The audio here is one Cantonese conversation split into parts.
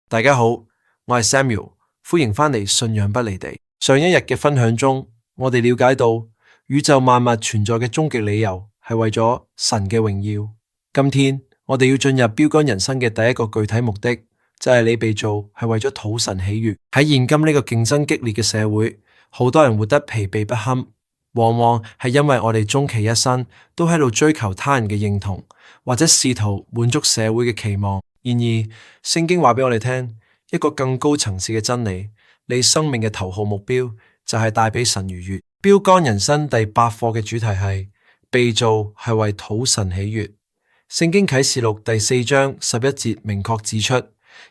大家好，我係 Samuel，歡迎返嚟信仰不離地。上一日嘅分享中，我哋了解到宇宙萬物存在嘅終極理由係為咗神嘅榮耀。今天我哋要進入標竿人生嘅第一個具體目的，就係你被造係為咗討神喜悅。喺現今呢個競爭激烈嘅社會，好多人活得疲憊不堪，往往係因為我哋終其一生都喺度追求他人嘅認同，或者試圖滿足社會嘅期望。然而，聖經話俾我哋聽一個更高層次嘅真理，你生命嘅頭號目標就係帶俾神愉悅。標竿人生第8課嘅主題係被造係為討神喜悅。聖經啟示錄第4章11節明確指出，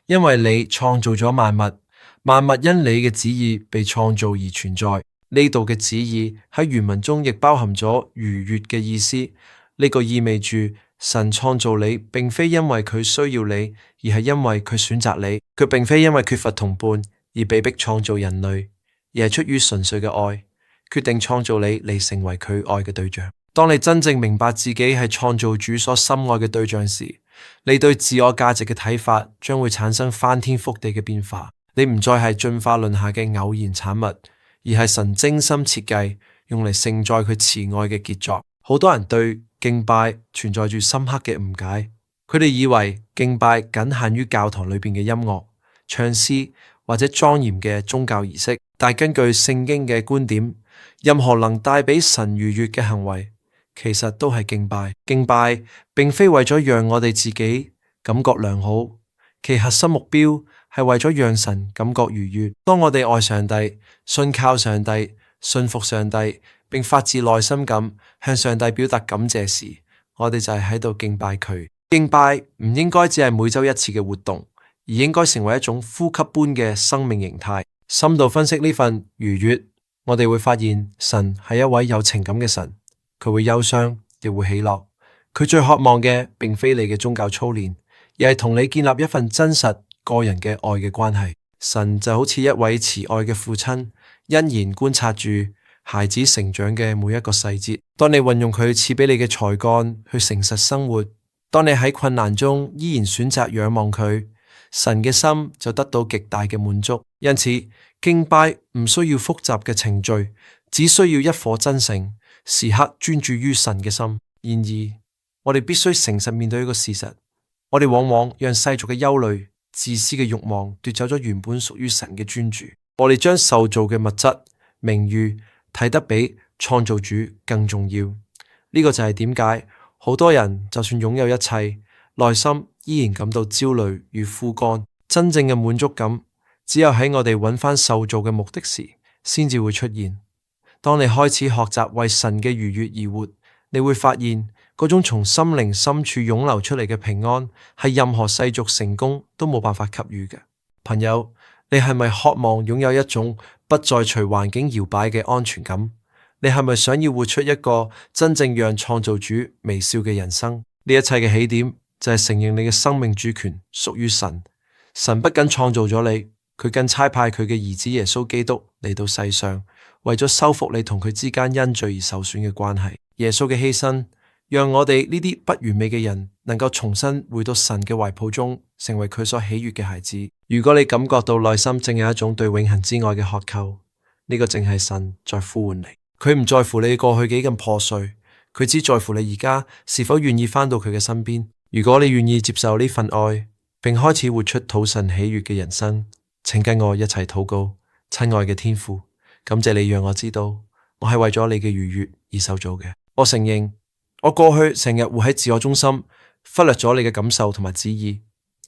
因為你創造咗萬物，萬物因你嘅旨意被創造而存在。呢度嘅旨意喺原文中亦包含咗愉悅嘅意思，呢個意味住神創造你，並非因為佢需要你，而係因為佢選擇你。佢並非因為缺乏同伴而被迫創造人類，而係出於純粹嘅愛，決定創造你嚟成為佢愛嘅對象。當你真正明白自己係創造主所深愛嘅對象時，你對自我價值嘅睇法將會產生翻天覆地嘅變化。你唔再係進化論下嘅偶然產物，而係神精心設計用嚟盛載佢慈愛嘅傑作。好多人對敬拜存在住深刻嘅誤解，佢哋以為敬拜僅限於教堂裏邊嘅音樂、唱詩或者莊嚴嘅宗教儀式。但根據聖經嘅觀點，任何能帶俾神愉悅嘅行為，其實都係敬拜。敬拜並非為咗讓我哋自己感覺良好，其核心目標係為咗讓神感覺愉悅。當我哋愛上帝、信靠上帝、信服上帝，並發自內心咁向上帝表達感謝時，我哋就係喺度敬拜佢。敬拜唔應該只係每周一次嘅活動，而應該成為一種呼吸般嘅生命形態。深度分析呢份愉悅，我哋會發現神係一位有情感嘅神，佢會憂傷，亦會喜樂。佢最渴望嘅並非你嘅宗教操練，而係同你建立一份真實個人嘅愛嘅關係。神就好似一位慈愛嘅父親，欣然觀察住孩子成長嘅每一個細節。當你運用佢賜俾你嘅才幹去誠實生活，當你喺困難中依然選擇仰望佢，神嘅心就得到極大嘅滿足。因此，敬拜唔需要複雜嘅程序，只需要一顆真誠、時刻專注於神嘅心。然而，我哋必須誠實面對一個事實，我哋往往讓世俗嘅憂慮、自私嘅慾望奪走咗原本屬於神嘅專注。我哋將受造嘅物質、名譽睇得比創造主更重要。呢個就係點解好多人就算擁有一切，內心依然感到焦慮與枯乾。真正嘅滿足感只有喺我哋揾翻受造嘅目的時，先至會出現。當你開始學習為神嘅愉悅而活，你會發現嗰種從心靈深處湧流出嚟嘅平安，係任何世俗成功都冇辦法給予嘅。朋友，你係咪渴望擁有一種不再隨環境搖擺嘅安全感？你係咪想要活出一個真正讓創造主微笑嘅人生？呢一切嘅起點就係承認你嘅生命主權屬於神。神不僅創造咗你，佢更差派佢嘅兒子耶穌基督嚟到世上，為咗修復你同佢之間因罪而受損嘅關係。耶穌嘅犧牲，讓我哋呢啲不完美嘅人能夠重新回到神嘅懷抱中，成為佢所喜悅嘅孩子。如果你感覺到內心正有一種對永恆之愛嘅渴求，呢個正係神在呼喚你。佢唔在乎你過去幾咁破碎，佢只在乎你而家是否願意返到佢嘅身邊。如果你願意接受呢份愛，並開始活出討神喜悅嘅人生，請跟我一齊禱告。親愛嘅天父，感謝你讓我知道，我係為咗你嘅愉悅而受造嘅。我承認我過去成日活喺自我中心，忽略咗你嘅感受同埋旨意。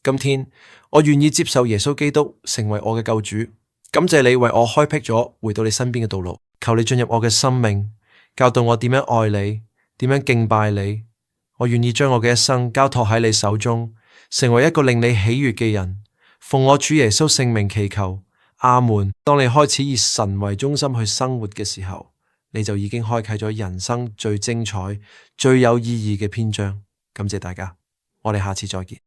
今天我願意接受耶穌基督成為我嘅救主。感謝你為我開闢咗回到你身邊嘅道路。求你進入我嘅生命，教導我點樣愛你，點樣敬拜你。我願意將我嘅一生交託喺你手中，成為一個令你喜悅嘅人。奉我主耶穌聖名祈求，阿門。當你開始以神為中心去生活嘅時候，你就已經開啟咗人生最精彩、最有意義嘅篇章。感謝大家，我哋下次再見。